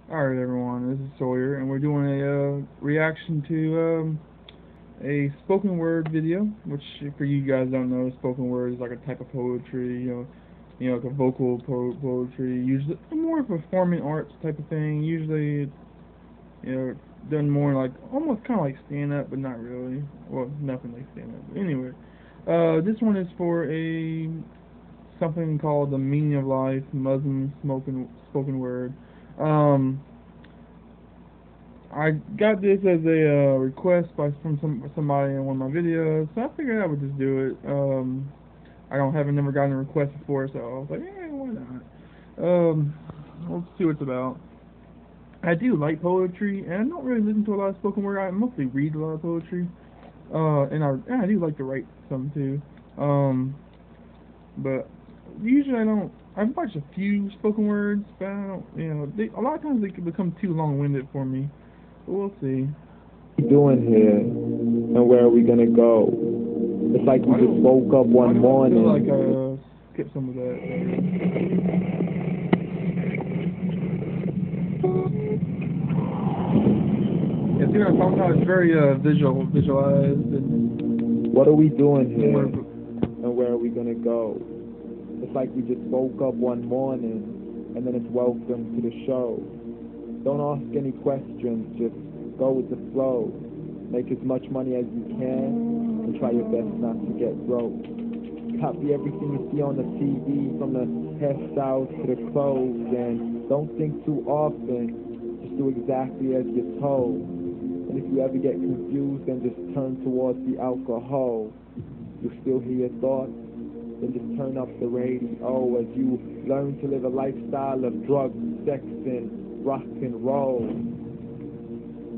Alright everyone, this is Sawyer, and we're doing a reaction to a spoken word video, which for you guys don't know, spoken word is like a type of poetry, like a vocal poetry, usually more of a performing arts type of thing, usually done more like, almost kind of like stand-up, but not really, well, nothing like stand-up, but anyway, this one is for something called the meaning of life, Muslim spoken word. Um, I got this as a request from somebody in one of my videos, so I figured I would just do it. I don't haven't never gotten a request before, so I was like, yeah, why not? Let's see what it's about. I do like poetry, and I don't really listen to a lot of spoken word. I mostly read a lot of poetry, and I do like to write some too. Um, but usually I don't. I've watched a few spoken words, but I don't. A lot of times they can become too long-winded for me. But we'll see. Doing here and where are we gonna go? It's like we just woke up one morning. I feel like skip some of that. Yeah, see what I'm talking about? It's very visualized. And what are we doing here and where are we gonna go? It's like we just woke up one morning and then it's welcome to the show. Don't ask any questions, just go with the flow. Make as much money as you can and try your best not to get broke. Copy everything you see on the TV, from the hairstyles to the clothes, and don't think too often, just do exactly as you're told. And if you ever get confused, then just turn towards the alcohol. You still hear your thoughts? Then just turn up the radio as you learn to live a lifestyle of drugs, sex, and rock and roll.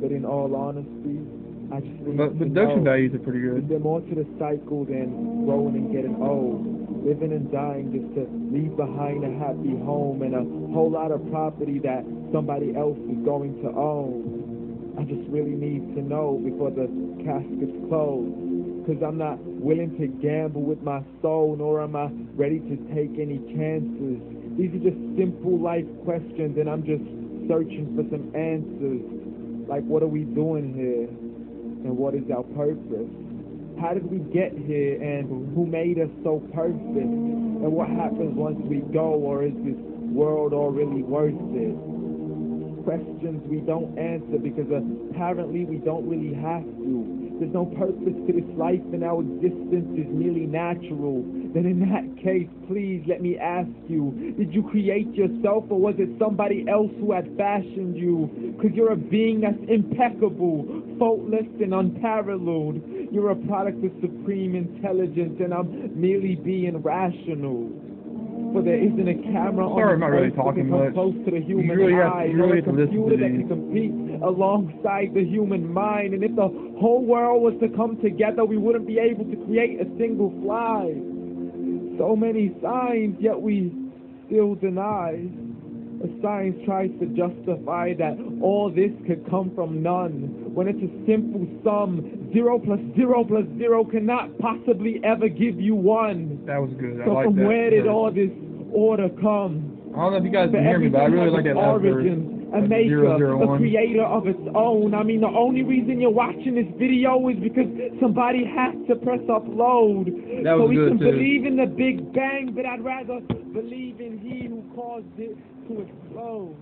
But in all honesty, I just think the production values are pretty good. Is there more to the cycle than growing and getting old? Living and dying just to leave behind a happy home and a whole lot of property that somebody else is going to own. I just really need to know before the casket's closed, because I'm not willing to gamble with my soul, nor am I ready to take any chances. These are just simple life questions, and I'm just searching for some answers. Like, what are we doing here? And what is our purpose? How did we get here, and who made us so perfect? And what happens once we go, or is this world all really worth it? Questions we don't answer because apparently we don't really have to. There's no purpose to this life and our existence is merely natural. Then in that case, please let me ask you, did you create yourself or was it somebody else who had fashioned you? Because you're a being that's impeccable, faultless and unparalleled. You're a product of supreme intelligence and I'm merely being rational. For there isn't a camera on the earth that can come close to the human eye, or a computer that can compete alongside the human mind. And if the whole world was to come together, we wouldn't be able to create a single fly. So many signs, yet we still deny. Science tries to justify that all this could come from none, when it's a simple sum. 0 plus 0 plus 0 cannot possibly ever give you 1. That was good. So from where did all this order come? I don't know if you guys can hear me, but I really like that last verse. A maker, a creator of its own. I mean, the only reason you're watching this video is because somebody has to press upload. So we can believe in the Big Bang, but I'd rather believe in He who caused it to explode.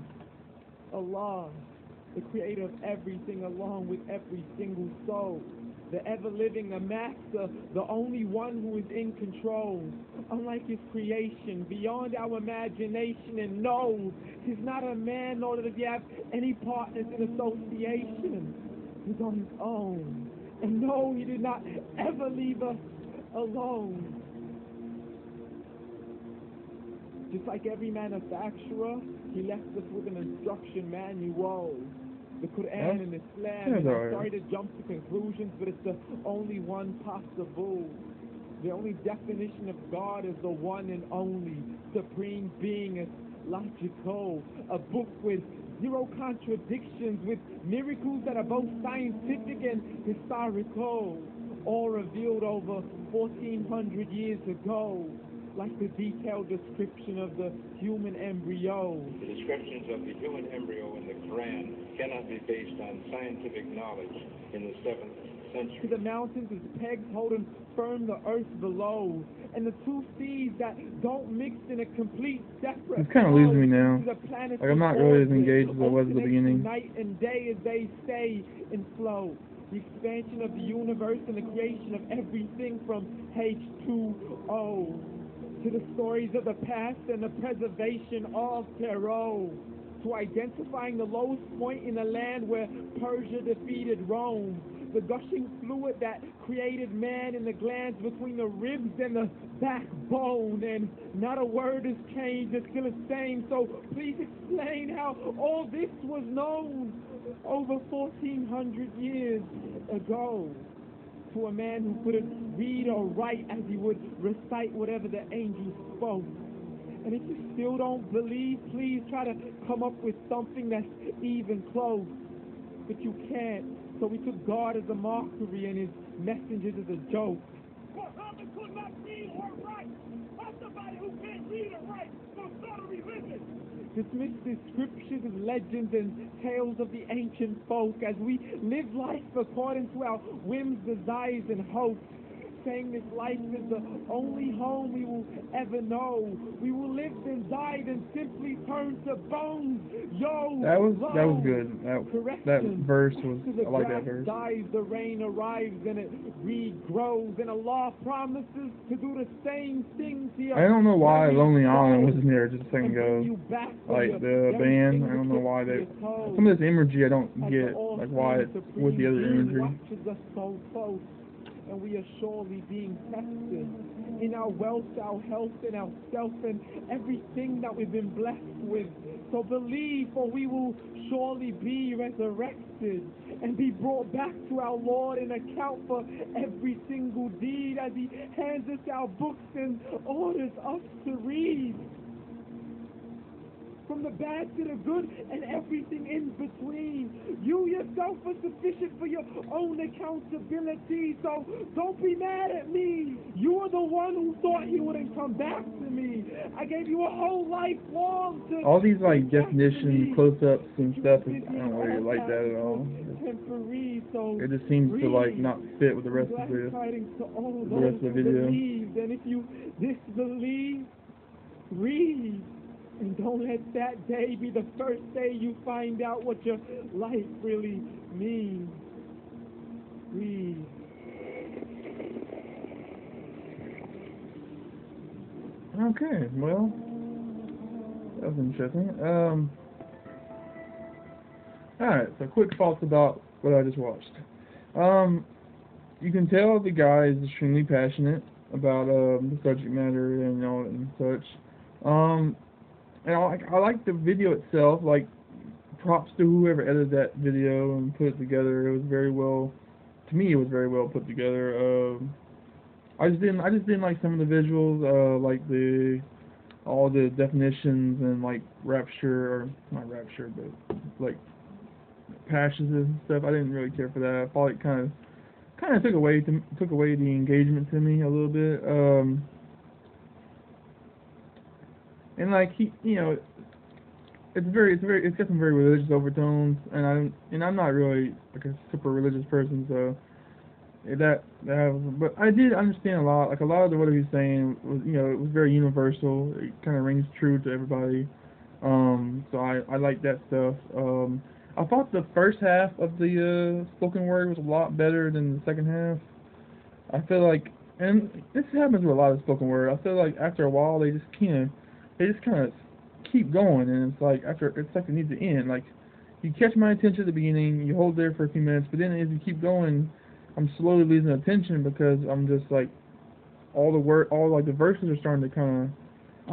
Allah, the creator of everything, along with every single soul. The ever-living, the master, the only one who is in control. Unlike his creation, beyond our imagination, and no, he's not a man, nor does he have any partners in association. He's on his own. And no, he did not ever leave us alone. Just like every manufacturer, he left us with an instruction manual. The Quran and Islam. And I'm sorry to jump to conclusions, but it's the only one possible. The only definition of God is the one and only supreme being. It's logical. A book with 0 contradictions, with miracles that are both scientific and historical, all revealed over 1400 years ago. Like the detailed description of the human embryo. The descriptions of the human embryo in the Rand cannot be based on scientific knowledge in the 7th century. To the mountains as pegs holding firm the earth below, and the two seas that don't mix in a complete separate It's kind of losing me now. to the planets Like, I'm not really as engaged as I was at the beginning. Night and day as they stay in flow. The expansion of the universe and the creation of everything from H2O to the stories of the past and the preservation of Pharaoh, to identifying the lowest point in the land where Persia defeated Rome, the gushing fluid that created man in the glands between the ribs and the backbone, and not a word has changed, it's still the same. So please explain how all this was known over 1,400 years ago to a man who couldn't read or write as he would recite whatever the angels spoke. And if you still don't believe, please try to come up with something that's even close. But you can't. So we took God as a mockery and his messengers as a joke. Muhammad could not read or write. I'm somebody who can't read or write, so start a religion. Dismiss the scriptures as legends and tales of the ancient folk as we live life according to our whims, desires, and hopes, saying this life is the only home we will ever know. We will live and die and simply turn to bones. Yo, That was good. That verse was, I like that verse. Dies, the rain arrives and it regrows, and Allah promises to do the same things here. I don't know why Lonely Island wasn't there just a second ago. Like the band, I don't know why they. Some of this imagery I don't get, like why it's with the other imagery. Watches us so close, and we are surely being tested in our wealth, our health, and our self, and everything that we've been blessed with. So believe, for we will surely be resurrected and be brought back to our Lord and account for every single deed as he hands us our books and orders us to read. From the bad to the good and everything in between. You yourself are sufficient for your own accountability, so don't be mad at me. You are the one who thought you wouldn't come back to me. I gave you a whole life long to... All these like definitions, close-ups and stuff, I don't really like that at all. It just seems to like not fit with the rest of the video. And if you disbelieve, read. And don't let that day be the first day you find out what your life really means. Read. Okay, well, that was interesting. Alright, so quick thoughts about what I just watched. You can tell the guy is extremely passionate about the subject matter and all and such. And I like the video itself. Like, props to whoever edited that video and put it together. It was very well, to me, it was very well put together. I just didn't like some of the visuals, like all the definitions and like rapture, or not rapture, but like passages and stuff. I didn't really care for that. I thought it kind of took away the engagement to me a little bit. And like it's got some very religious overtones, and I'm not really like a super religious person, so but I did understand a lot. Like a lot of what he was saying was, it was very universal. It kind of rings true to everybody. So I like that stuff. I thought the first half of the spoken word was a lot better than the second half. I feel like, and this happens with a lot of spoken word. I feel like after a while they just kind of keep going, and it's like it needs to end. Like, you catch my attention at the beginning, you hold there for a few minutes, but then as you keep going, I'm slowly losing attention because I'm just like, all the verses are starting to kind of,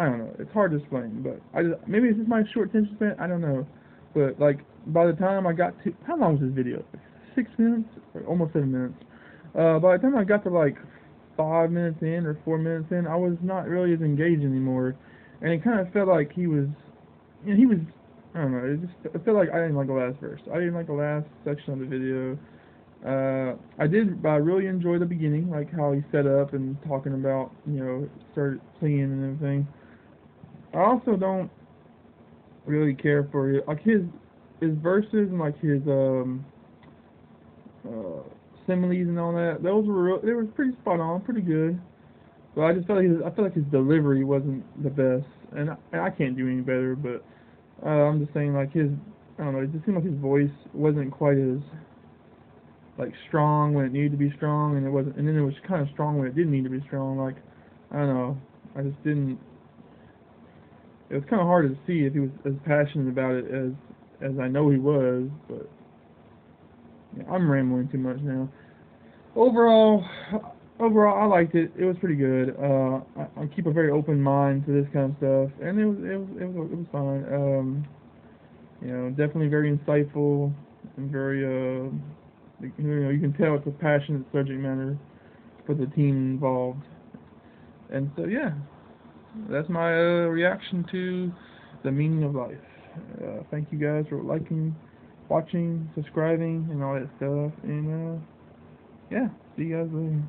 I don't know, it's hard to explain, but maybe it's just my short attention span, I don't know, but like, by the time I got to, how long was this video? 6 minutes? Or almost 7 minutes. By the time I got to like 5 minutes in or 4 minutes in, I was not really as engaged anymore. And it kind of felt like he was, I don't know, it felt like I didn't like the last verse. I didn't like the last section of the video. I really enjoyed the beginning, like how he set up and talking about, started singing and everything. I also don't really care for, like, his verses and like his similes and all that, those were they were pretty spot on, pretty good. But I just felt I felt like his delivery wasn't the best, and I can't do any better. But I'm just saying, like I don't know, it just seemed like his voice wasn't quite as like strong when it needed to be strong, and then it was kind of strong when it didn't need to be strong. Like, I don't know, I just didn't. It was kind of hard to see if he was as passionate about it as I know he was, but yeah, I'm rambling too much now. Overall, I liked it. It was pretty good. I keep a very open mind to this kind of stuff, and it was fine. You know, definitely very insightful and very you know, you can tell it's a passionate subject matter for the team involved. And so yeah, that's my reaction to The Meaning of Life. Thank you guys for liking, watching, subscribing, and all that stuff. And yeah, see you guys later.